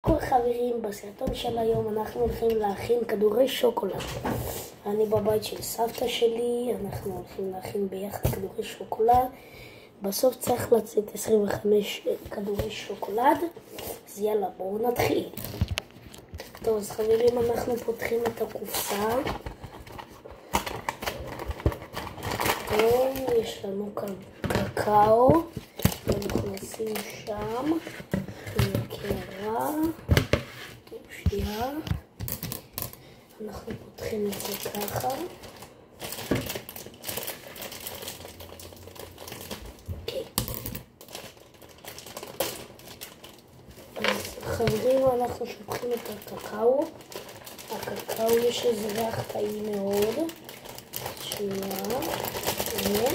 חברים, בסרטון של היום אנחנו הולכים להכין כדורי שוקולד. אני בבית של סבתא שלי, אנחנו הולכים להכין ביחד כדורי שוקולד. בסוף צריך לצאת 25 כדורי שוקולד, אז יאללה, בואו נתחיל. טוב, אז חברים, אנחנו פותחים את הקופסה. טוב, יש לנו כאן קקאו, אנחנו נשים שם. קערה, טוב, שנייה, אנחנו פותחים את זה ככה. אוקיי. אז חברים, אנחנו שופכים את הקקאו. הקקאו יש איזה ריח טעים מאוד. שנייה, הנה.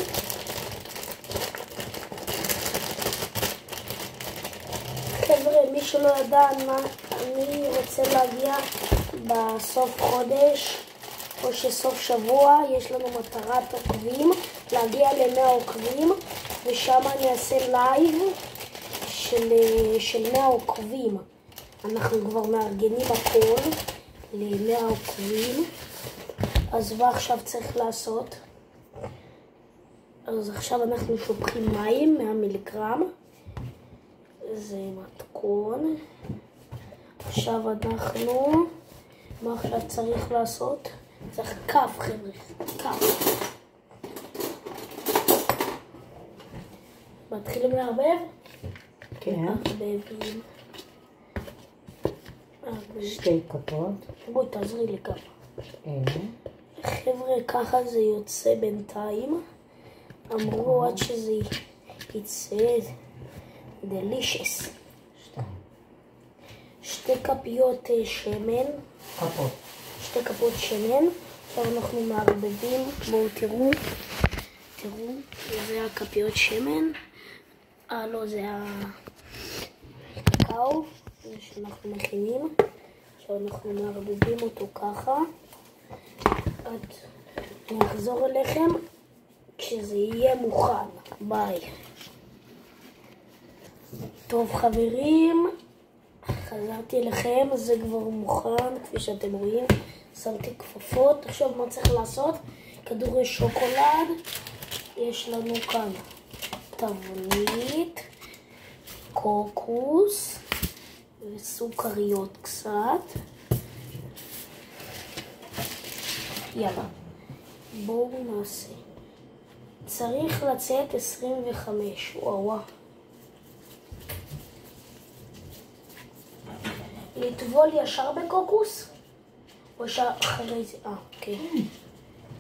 חבר'ה, מי שלא ידע, אני רוצה להגיע בסוף חודש או שסוף שבוע, יש לנו מטרת עוקבים, להגיע ל100 עוקבים, ושם אני אעשה לייב של 100 עוקבים. אנחנו כבר מארגנים הכל ל100 עוקבים. אז מה עכשיו צריך לעשות? אז עכשיו אנחנו שופכים מים 100 מיליגרם. זה מתכון. עכשיו מה עכשיו צריך לעשות? צריך כף, חבר'ה, כף. מתחילים לערבב? כן. מערבבים. שתי כפות. בואי, תעזרי לי כמה. הנה. חבר'ה, ככה זה יוצא בינתיים. אמרו עד שזה יצא דלישס. שתי כפיות שמן. כפות. שתי כפות שמן. עכשיו אנחנו מערבבים. בואו תראו. זה הכפיות שמן. לא, זה הקקאו. זה שאנחנו מכינים. עכשיו אנחנו מערבבים אותו ככה. אני אחזור אליכם כשזה יהיה מוכן. ביי. טוב חברים, חזרתי אליכם, זה כבר מוכן, כפי שאתם רואים, שמתי כפפות. עכשיו מה צריך לעשות? כדורי שוקולד, יש לנו כאן תבנית, קוקוס וסוכריות קצת. יאללה, בואו נעשה. צריך לצאת 25, וואו. לטבול ישר בקוקוס? או ישר אחרי זה? אוקיי.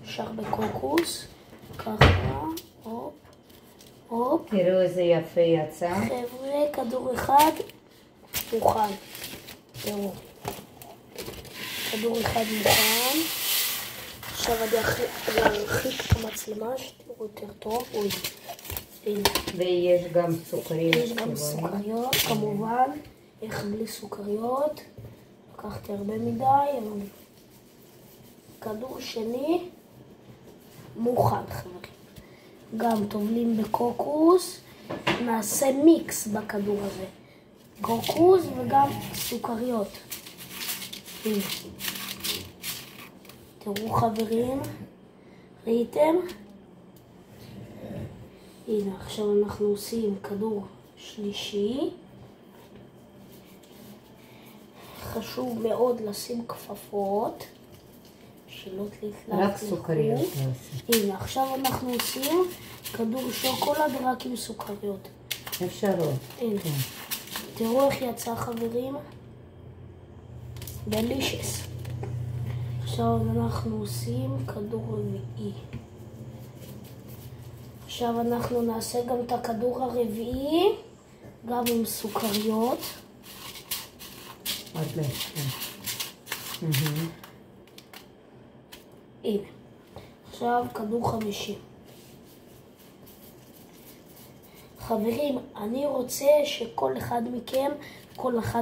ישר בקוקוס. ככה, הופ, הופ. תראו איזה יפה יצא. חבר'ה, כדור אחד מוכן. תראו. כדור אחד מוכן. עכשיו אני ארחיק את המצלמה שתראו יותר טוב. אוי. הנה. ויש גם סוכריות. יש גם סוכריות, כמובן. איך בלי סוכריות, לקחתי הרבה מדי, אבל כדור שני מוכן חברים. גם טובלים בקוקוס, נעשה מיקס בכדור הזה. קוקוס וגם סוכריות. הנה. תראו חברים, ראיתם? הנה, עכשיו אנחנו עושים כדור שלישי. חשוב מאוד לשים כפפות, שלא תתלכלכו. רק סוכריות. הנה, עכשיו אנחנו עושים כדור שוקולד רק עם סוכריות. אפשרות. הנה. כן. תראו איך יצא חברים. דלישס. עכשיו אנחנו עושים כדור רביעי. עכשיו אנחנו נעשה גם את הכדור הרביעי, גם עם סוכריות. הנה, עכשיו כדור חמישי. חברים, אני רוצה שכל אחד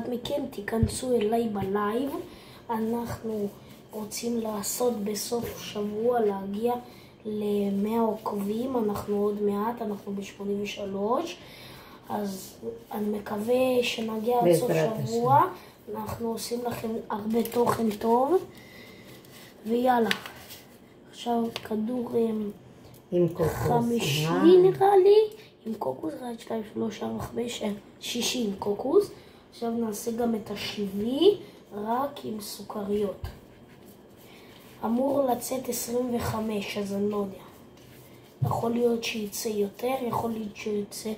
מכם תיכנסו אליי בלייב. אנחנו רוצים לעשות בסוף שבוע להגיע ל100 עוקבים. אנחנו עוד מעט, אנחנו ב83. אז אני מקווה שנגיע עד סוף שבוע, אנחנו עושים לכם הרבה תוכן טוב, ויאללה. עכשיו כדור עם קוקוס. 50 נראה לי, עם קוקוס, 1, 2, 3, 4, 5, 60 קוקוס. עכשיו נעשה גם את השבעי, רק עם סוכריות. אמור לצאת 25, אז אני לא יודע. יכול להיות שיצא יותר, יכול להיות שיצא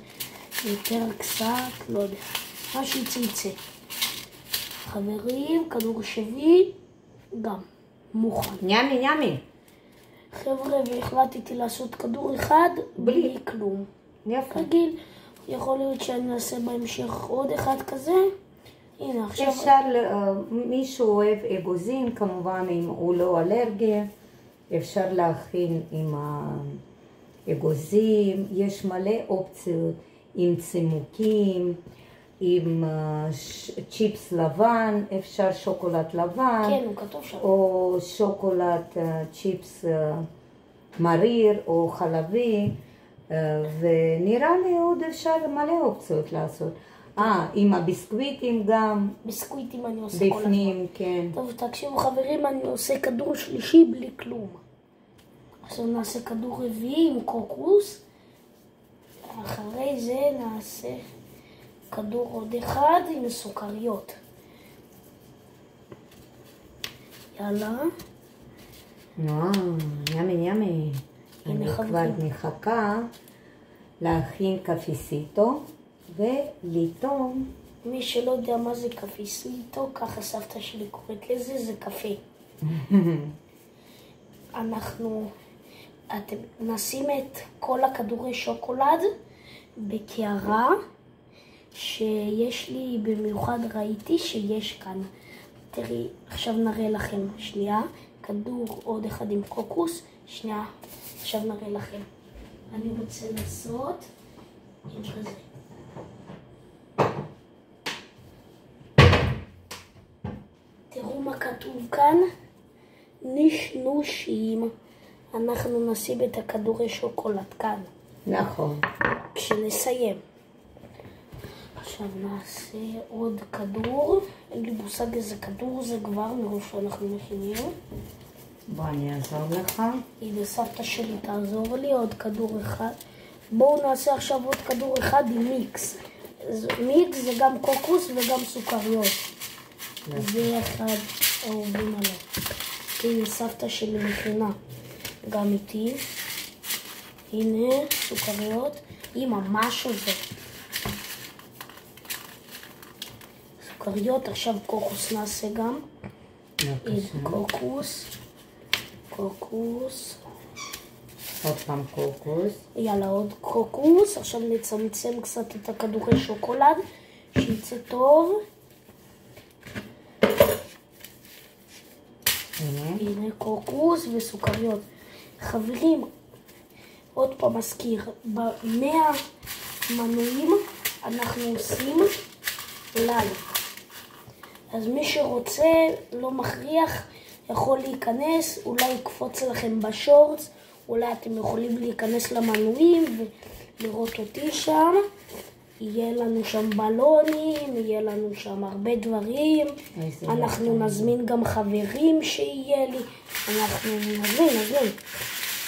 יותר קצת, לא יודע. מה שיצא. חברים, כדור שביעי, גם מוכן. ימי. חבר'ה, והחלטתי לעשות כדור אחד בלי כלום. יפה. רגיל, יכול להיות שאני אעשה בהמשך עוד אחד כזה. הנה, עכשיו... אפשר, מישהו אוהב אגוזים, כמובן אם הוא לא אלרגי, אפשר להכין עם האגוזים, יש מלא אופציות, עם צימוקים, עם צ'יפס לבן, אפשר שוקולד לבן, כן, הוא כתוב שם. או שוקולד צ'יפס מריר או חלבי, ונראה לי עוד אפשר מלא אופציות לעשות. עם הביסקוויטים גם. ביסקוויטים אני עושה כל הזמן. בפנים, כן. טוב, תקשיבו חברים, אני עושה כדור שלישי בלי כלום. עכשיו נעשה כדור רביעי עם קוקוס. אחרי זה נעשה כדור עוד אחד עם סוכריות. יאללה. ימי. אני הנה, כבר מחכה להכין קפיסיטו ולטעום. מי שלא יודע מה זה קפיסיטו, ככה סבתא שלי קוראת לזה, זה קפה. אתם נשים את כל הכדורי שוקולד בקערה, שיש לי במיוחד, ראיתי שיש כאן. תראי, עכשיו נראה לכם, שנייה, כדור עוד אחד עם קוקוס, שנייה, עכשיו נראה לכם. אני רוצה לעשות עם כזה. תראו מה כתוב כאן, נשנושים. אנחנו נשים את הכדורי שוקולד כאן. נכון. כשנסיים. עכשיו נעשה עוד כדור. אין לי מושג איזה כדור זה כבר, מראש שאנחנו מכינים. בוא אני אעזור לך. הנה סבתא שלי תעזור לי, עוד כדור אחד. בואו נעשה עכשיו עוד כדור אחד עם מיקס. מיקס זה גם קוקוס וגם סוכריות. זה אחד אהובים עליו. הנה סבתא שלי מכינה גם איתי. הנה סוכריות. היא ממש עוזרת. סוכריות, עכשיו קוקוס נעשה גם. קוקוס. עוד פעם קוקוס. יאללה, עוד קוקוס. עכשיו נצמצם קצת את הכדורי שוקולד, שיצא טוב. הנה קוקוס וסוכריות. חברים, עוד פעם מזכיר, ב100 מנויים אנחנו עושים לייב. אז מי שרוצה, לא מכריח, יכול להיכנס, אולי יקפוץ לכם בשורטס, אולי אתם יכולים להיכנס למנויים ולראות אותי שם. יהיה לנו שם בלונים, יהיה לנו שם הרבה דברים. אנחנו נזמין גם חברים שיהיה לי. אנחנו נזמין.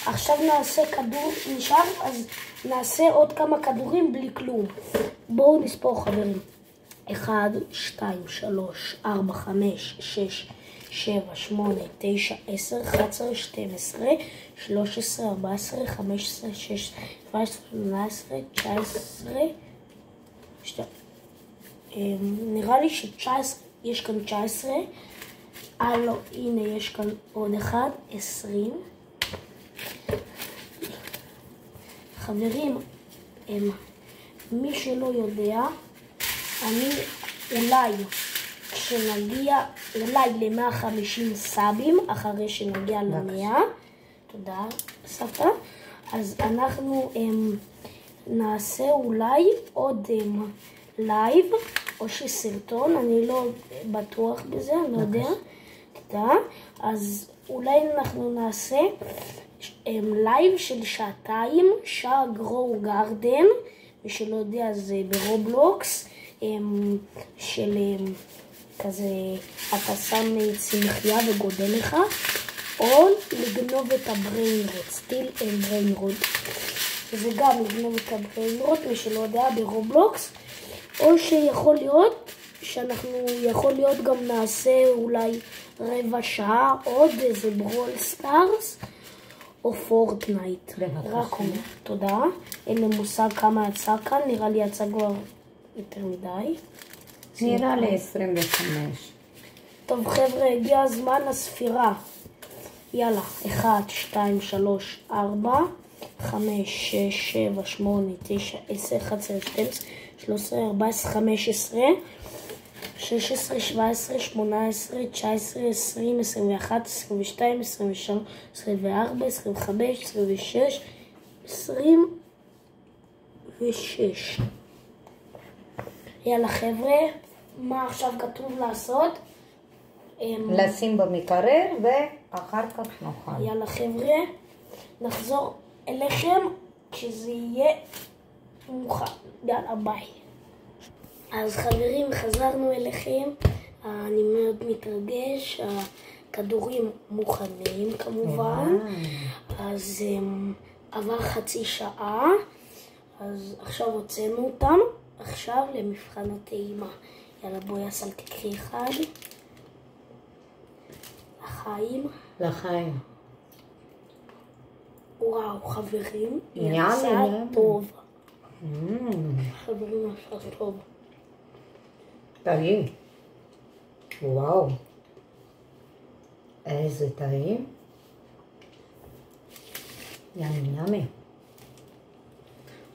עכשיו נעשה כדור, נשאר, אז נעשה עוד כמה כדורים בלי כלום. בואו נספור חברים. 1, 2, 3, 4, 5, 6, 7, 8, 9, 10, 11, 12, 13, 14, 15, 16, 17, 18, 19, נראה לי ש19, יש כאן 19, לא, הנה יש כאן עוד אחד, 20. חברים, מי שלא יודע, אני אולי כשנגיע ל-150 סאבים, אחרי שנגיע ל-100, תודה סבתא, אז אנחנו נעשה אולי עוד לייב או שסרטון, אני לא בטוח בזה, אני לא יודע, תודה, אז אולי אנחנו נעשה לייב של שעתיים, גרו גרדן, מי שלא יודע זה ברובלוקס, של כזה אתה שם צמחייה וגודל לך, או לגנוב את הבריינרוט, סטיל אין בריינרוט. זה גם לגנוב את הבריינרוט, מי שלא יודע, ברובלוקס, או שיכול להיות יכול להיות גם נעשה אולי רבע שעה עוד איזה ברול סטארס או פורטנייט. רק אומר, תודה. אין לי מושג כמה יצא כאן, נראה לי יצא כבר יותר מדי. נראה לי 25. טוב חבר'ה, הגיע הזמן לספירה. יאללה, 1, 2, 3, 4, 5, 6, 7, 8, 9, 10, 11, 12, 13, 14, 15, 16, 17, 18, 19, 20, 21, 22, 23, 24, 25, 26, 26. יאללה חבר'ה, מה עכשיו כתוב לעשות? לשים במקרר ואחר כך נאכל. יאללה חבר'ה, נחזור אליכם כשזה יהיה מוכן. יאללה ביי. אז חברים, חזרנו אליכם, אני מאוד מתרגש, הכדורים מוכנים כמובן, אז עבר חצי שעה, אז עכשיו הוצאנו אותם, עכשיו למבחן הטעימה. יאללה בואי אסל תקחי אחד. לחיים. לחיים. וואו חברים, יצא טוב. חברים, יצא טוב. טעים. וואו. איזה טעים. ימי.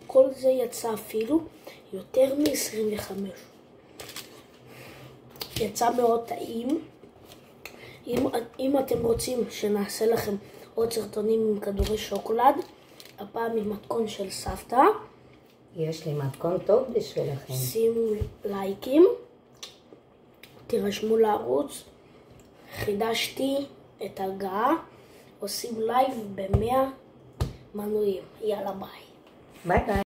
כל זה יצא אפילו יותר מ-25. יצא מאוד טעים. אם אתם רוצים שנעשה לכם עוד סרטונים עם כדורי שוקולד, הפעם עם מתכון של סבתא, יש לי מתכון טוב בשבילכם. שימו לייקים, תירשמו לערוץ, חידשתי את ההרגעה, עושים לייב ב100 מנויים. יאללה ביי. ביי ביי.